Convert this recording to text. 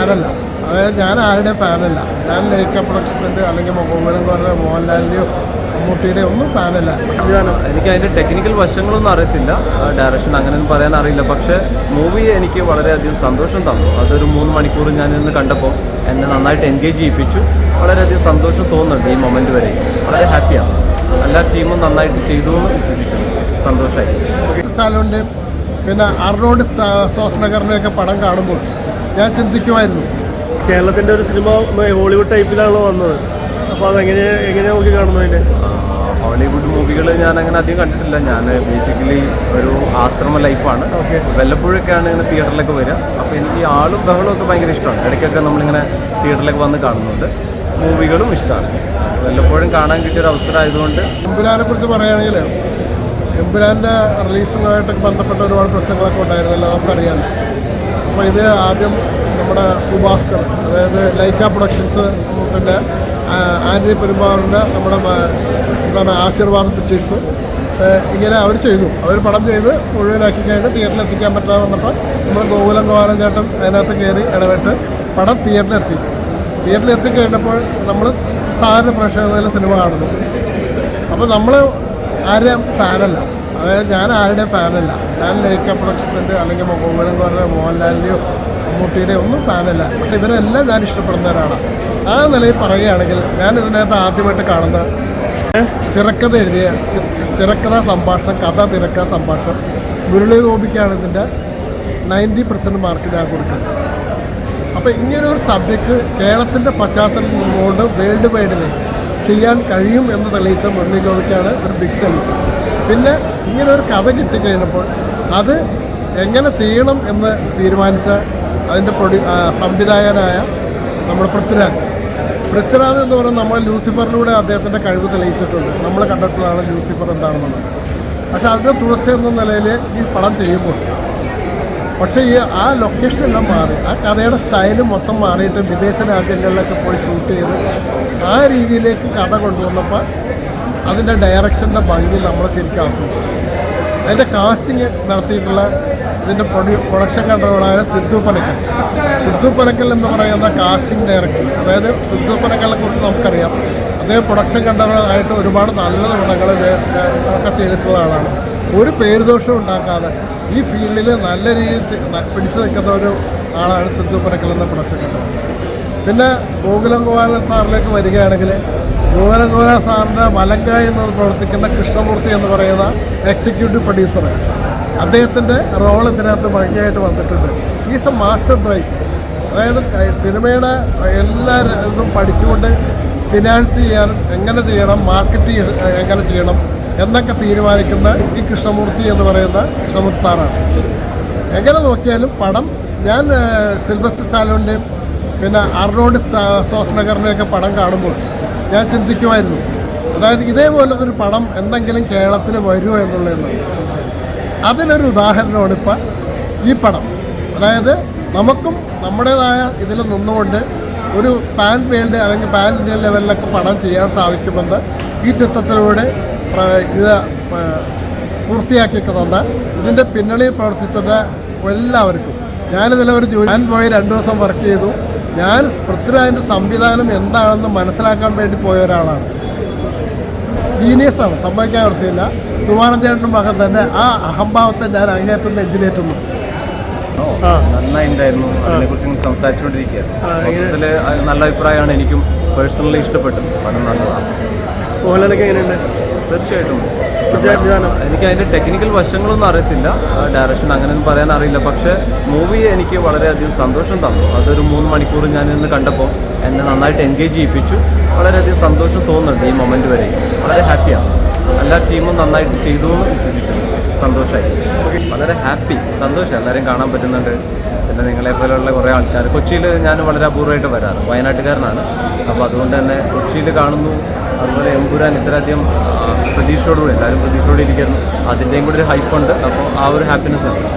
ഫാനല്ല. അതായത് ഞാൻ ആരുടെയും ഫാനല്ല. ഞാൻ ലേക്ക പ്രൊഡക്ഷൻ്റെ അല്ലെങ്കിൽ മോഹൻലാലിൻ്റെയോ മമ്മൂട്ടിയുടെയോ ഒന്നും ഫാനല്ല. എനിക്ക് അതിൻ്റെ ടെക്നിക്കൽ വശങ്ങളൊന്നും അറിയത്തില്ല, ഡയറക്ഷൻ അങ്ങനെയൊന്നും പറയാൻ അറിയില്ല. പക്ഷേ മൂവി എനിക്ക് വളരെയധികം സന്തോഷം തന്നു. അതൊരു 3 മണിക്കൂർ ഞാനിന്ന് കണ്ടപ്പോൾ എന്നെ നന്നായിട്ട് എൻഗേജ് ചെയ്യിപ്പിച്ചു. വളരെയധികം സന്തോഷം തോന്നുന്നുണ്ട് ഈ മൊമെൻറ്റ് വരെ. വളരെ ഹാപ്പിയാണ്. എല്ലാ ടീമും നന്നായിട്ട് ചെയ്തു എന്ന് വിശ്വസിക്കുന്നു. സന്തോഷമായി. സാലോൻ്റെയും പിന്നെ അർണോൾഡ് ഷ്വാസ്നഗറിൻ്റെയൊക്കെ പടം കാണുമ്പോൾ ഞാൻ ചിന്തിക്കുമായിരുന്നു, കേരളത്തിൻ്റെ ഒരു സിനിമ ഹോളിവുഡ് ടൈപ്പിലാണല്ലോ വന്നത്. അപ്പോൾ അതെങ്ങനെ നോക്കി കാണുന്നു? അതിൻ്റെ ഹോളിവുഡ് മൂവികൾ ഞാൻ അങ്ങനെ അധികം കണ്ടിട്ടില്ല. ഞാൻ ബേസിക്കലി ഒരു ആശ്രമ ലൈഫാണ്. വല്ലപ്പോഴൊക്കെയാണ് ഇങ്ങനെ തിയേറ്ററിലൊക്കെ വരിക. അപ്പോൾ എനിക്ക് ആളും ബഹളവും ഒക്കെ ഭയങ്കര ഇഷ്ടമാണ്. ഇടയ്ക്കൊക്കെ നമ്മളിങ്ങനെ തിയേറ്ററിലൊക്കെ വന്ന് കാണുന്നുണ്ട്. മൂവികളും ഇഷ്ടമാണ്. വല്ലപ്പോഴും കാണാൻ കിട്ടിയൊരു അവസരമായതുകൊണ്ട്. എമ്പുരാനെ കുറിച്ച് പറയുകയാണെങ്കിൽ എമ്പുരാൻ്റെ റിലീസുമായിട്ടൊക്കെ ബന്ധപ്പെട്ട ഒരുപാട് പ്രശ്നങ്ങളൊക്കെ ഉണ്ടായിരുന്നല്ലോ, നമുക്കറിയാം. അപ്പോൾ ഇത് ആദ്യം നമ്മുടെ സുഭാസ്കർ, അതായത് ലൈക്ക പ്രൊഡക്ഷൻസ് പിന്നെ ആൻ്റണി പെരുമ്പാവൂരിൻ്റെ നമ്മുടെ എന്താണ് ആശീർവാദം പിക്ചേഴ്സ് ഇങ്ങനെ അവർ ചെയ്തു. അവർ പടം ചെയ്ത് മുഴുവനാക്കി കഴിഞ്ഞ് തിയേറ്ററിൽ എത്തിക്കാൻ പറ്റാതെ വന്നപ്പോൾ നമ്മൾ ഗോകുലം ഗോപാലൻ ചേട്ടൻ അതിനകത്ത് കയറി ഇടപെട്ട് പടം തിയേറ്ററിൽ എത്തിക്കഴിഞ്ഞപ്പോൾ നമ്മൾ സാധാരണ പ്രേക്ഷകരുടെ സിനിമ കാണുന്നു. അപ്പോൾ നമ്മൾ ആരെയും ഫാനല്ല. അതായത് ഞാൻ ആരുടെയും ഫാനല്ല. ഞാൻ ലേക്ക പ്രൊഡക്ഷൻ്റെ അല്ലെങ്കിൽ ഗോകുലം ഗോപാലൻ മോഹൻലാലിൻ്റെയോ മമ്മൂട്ടിയുടെയോ ഒന്നും ഫാനല്ല. പക്ഷേ ഇവരെല്ലാം ഞാൻ ഇഷ്ടപ്പെടുന്നവരാണ്. ആ നിലയിൽ പറയുകയാണെങ്കിൽ ഞാൻ ഇതിനകത്ത് ആദ്യമായിട്ട് കാണുന്ന തിരക്കഥ സംഭാഷണം, തിരക്കഥ സംഭാഷണം മുരളി ഗോപിക്കാണ് ഇതിൻ്റെ 90% മാർക്ക് ഞാൻ കൊടുക്കുന്നത്. അപ്പോൾ ഇങ്ങനൊരു സബ്ജക്റ്റ് കേരളത്തിൻ്റെ പശ്ചാത്തലത്തിൽ നിന്നുകൊണ്ട് വേൾഡ് വൈഡിൽ ചെയ്യാൻ കഴിയും എന്ന് തെളിയിച്ച മുരളി ഗോപിക്കാണ് ഒരു ബിഗ് സല്യൂട്ട്. പിന്നെ ഇങ്ങനൊരു കഥ കിട്ടിക്കഴിഞ്ഞപ്പോൾ അത് എങ്ങനെ ചെയ്യണം എന്ന് തീരുമാനിച്ച അതിൻ്റെ സംവിധായകനായ നമ്മുടെ പൃഥ്വിരാജ് എന്ന് പറയുന്നത് നമ്മൾ ലൂസിഫറിലൂടെ അദ്ദേഹത്തിൻ്റെ കഴിവ് തെളിയിച്ചിട്ടുണ്ട്. നമ്മൾ കണ്ടിട്ടുള്ളതാണ് ലൂസിഫർ എന്താണെന്നുള്ളത്. പക്ഷേ അതിൻ്റെ തുടർച്ച എന്ന നിലയിൽ ഈ പടം ചെയ്യുമ്പോൾ പക്ഷേ ആ ലൊക്കേഷൻ എല്ലാം മാറി, ആ കഥയുടെ സ്റ്റൈലും മൊത്തം മാറിയിട്ട് വിദേശ രാജ്യങ്ങളിലൊക്കെ പോയി ഷൂട്ട് ചെയ്ത് ആ രീതിയിലേക്ക് കഥ കൊണ്ടുവന്നപ്പോൾ അതിൻ്റെ ഡയറക്ഷൻ്റെ ഭംഗി നമ്മൾ ശരിക്കും ആസ്വദിക്കും. അതിൻ്റെ കാസ്റ്റിങ് നടത്തിയിട്ടുള്ള ഇതിൻ്റെ പ്രൊഡക്ഷൻ കൺട്രോളായ സിദ്ധു പനക്കൽ എന്ന് പറയുന്ന കാസ്റ്റിംഗ് ഡയറക്ടർ. അതായത് സിദ്ധു പനക്കലിനെ കുറിച്ച് നമുക്കറിയാം. അദ്ദേഹം പ്രൊഡക്ഷൻ കൺട്രോളായിട്ട് ഒരുപാട് നല്ല പടങ്ങൾ ഒക്കെ ചെയ്തിട്ടുള്ള ആളാണ്. ഒരു പേരുദോഷവും ഉണ്ടാക്കാതെ ഈ ഫീൽഡിൽ നല്ല രീതിയിൽ പിടിച്ചു നിൽക്കുന്ന ഒരു ആളാണ് സിദ്ധു പനക്കൽ എന്ന പ്രൊഡക്ഷൻ കൺട്രോളർ. പിന്നെ ഗോകുലം ഗോപാലൻ സാറിലേക്ക് വരികയാണെങ്കിൽ ഗോകുലം ഗോപാലൻ സാറിൻ്റെ വലങ്കായി എന്ന് പ്രവർത്തിക്കുന്ന കൃഷ്ണമൂർത്തി എന്ന് പറയുന്ന എക്സിക്യൂട്ടീവ് പ്രൊഡ്യൂസർ, അദ്ദേഹത്തിൻ്റെ റോൾ ഇതിനകത്ത് ഭംഗിയായിട്ട് വന്നിട്ടുണ്ട്. Is A master brain. അതായത് സിനിമയുടെ എല്ലാ ഇതും പഠിച്ചുകൊണ്ട് ഫിനാൻസ് ചെയ്യാൻ എങ്ങനെ ചെയ്യണം, മാർക്കറ്റ് എങ്ങനെ ചെയ്യണം എന്നൊക്കെ തീരുമാനിക്കുന്ന ഈ കൃഷ്ണമൂർത്തി എന്ന് പറയുന്ന കൃഷ്ണമൂർത്തി സാറാണ്. എങ്ങനെ നോക്കിയാലും പടം ഞാൻ സിൽവസ്റ്റർ സ്റ്റാലോൻ്റെയും പിന്നെ അർണോൾഡ് ഷ്വാസ്നഗറിൻ്റെയൊക്കെ പടം കാണുമ്പോൾ ഞാൻ ചിന്തിക്കുമായിരുന്നു, അതായത് ഇതേപോലൊരു പടം എന്തെങ്കിലും കേരളത്തിൽ വരുമോ എന്നുള്ളതെന്ന്. അതിനൊരു ഉദാഹരണമാണ് ഇപ്പം ഈ പടം. അതായത് നമുക്കും നമ്മുടേതായ ഇതിൽ നിന്നുകൊണ്ട് ഒരു പാൻ വേൾഡ് അല്ലെങ്കിൽ പാൻ ഇന്ത്യ ലെവലിലൊക്കെ പടം ചെയ്യാൻ സാധിക്കുമെന്ന് ഈ ചിത്രത്തിലൂടെ ഇത് പൂർത്തിയാക്കി തന്ന ഇതിൻ്റെ പിന്നണിയിൽ പ്രവർത്തിച്ചത് എല്ലാവർക്കും. ഞാൻ പോയി 2 ദിവസം വർക്ക് ചെയ്തു. ഞാൻ പൃഥ്വിരാജിൻ്റെ സംവിധാനം എന്താണെന്ന് മനസ്സിലാക്കാൻ വേണ്ടി പോയ ഒരാളാണ്. ജീനിയസാണ്, സംഭവിക്കാൻ നിർത്തിയില്ല. സുമാനന്ദേട്ടനും മകൻ തന്നെ ആ അഹംഭാവത്തെ ഞാൻ അങ്ങേറ്റം നെഞ്ചിലേറ്റുന്നു. നന്നായിട്ടുണ്ടായിരുന്നു. അതിനെക്കുറിച്ച് സംസാരിച്ചുകൊണ്ടിരിക്കുകയാണ്. നല്ല അഭിപ്രായമാണ്. എനിക്കും പേഴ്സണലി ഇഷ്ടപ്പെട്ടു. പടം നല്ലതാണ്. മോഹൻലാലൊക്കെ എങ്ങനെയുണ്ട്? തീർച്ചയായിട്ടും എനിക്ക് അതിൻ്റെ ടെക്നിക്കൽ വശങ്ങളൊന്നും അറിയത്തില്ല, ഡയറക്ഷൻ അങ്ങനെയൊന്നും പറയാൻ അറിയില്ല. പക്ഷേ മൂവി എനിക്ക് വളരെയധികം സന്തോഷം തന്നു. അതൊരു 3 മണിക്കൂർ ഞാനിന്ന് കണ്ടപ്പോൾ എന്നെ നന്നായിട്ട് എൻഗേജ് ചെയ്യിപ്പിച്ചു. വളരെയധികം സന്തോഷം തോന്നുന്നുണ്ട് ഈ മൊമെൻറ്റ് വരെ. വളരെ ഹാപ്പിയാണ്. എല്ലാ ടീമും നന്നായിട്ട് ചെയ്തു എന്ന് വിശ്വസിക്കുന്നു. സന്തോഷമായി. വളരെ ഹാപ്പി, സന്തോഷം. എല്ലാവരെയും കാണാൻ പറ്റുന്നുണ്ട്. പിന്നെ നിങ്ങളെപ്പോലെയുള്ള കുറേ ആൾക്കാർ കൊച്ചിയിൽ ഞാൻ വളരെ അപൂർവമായിട്ട് വരാറ്. വയനാട്ടുകാരനാണ്. അപ്പോൾ അതുകൊണ്ട് തന്നെ കൊച്ചിയിൽ കാണുന്നു. അതുപോലെ എമ്പുരാൻ ഇത്രയധികം പ്രതീക്ഷയോടുകൂടി എല്ലാവരും പ്രതീക്ഷയോടെ ഇരിക്കുന്നു. അതിൻ്റെയും കൂടി ഒരു ഹൈപ്പുണ്ട്. അപ്പോൾ ആ ഒരു ഹാപ്പിനെസ് ഉണ്ട്.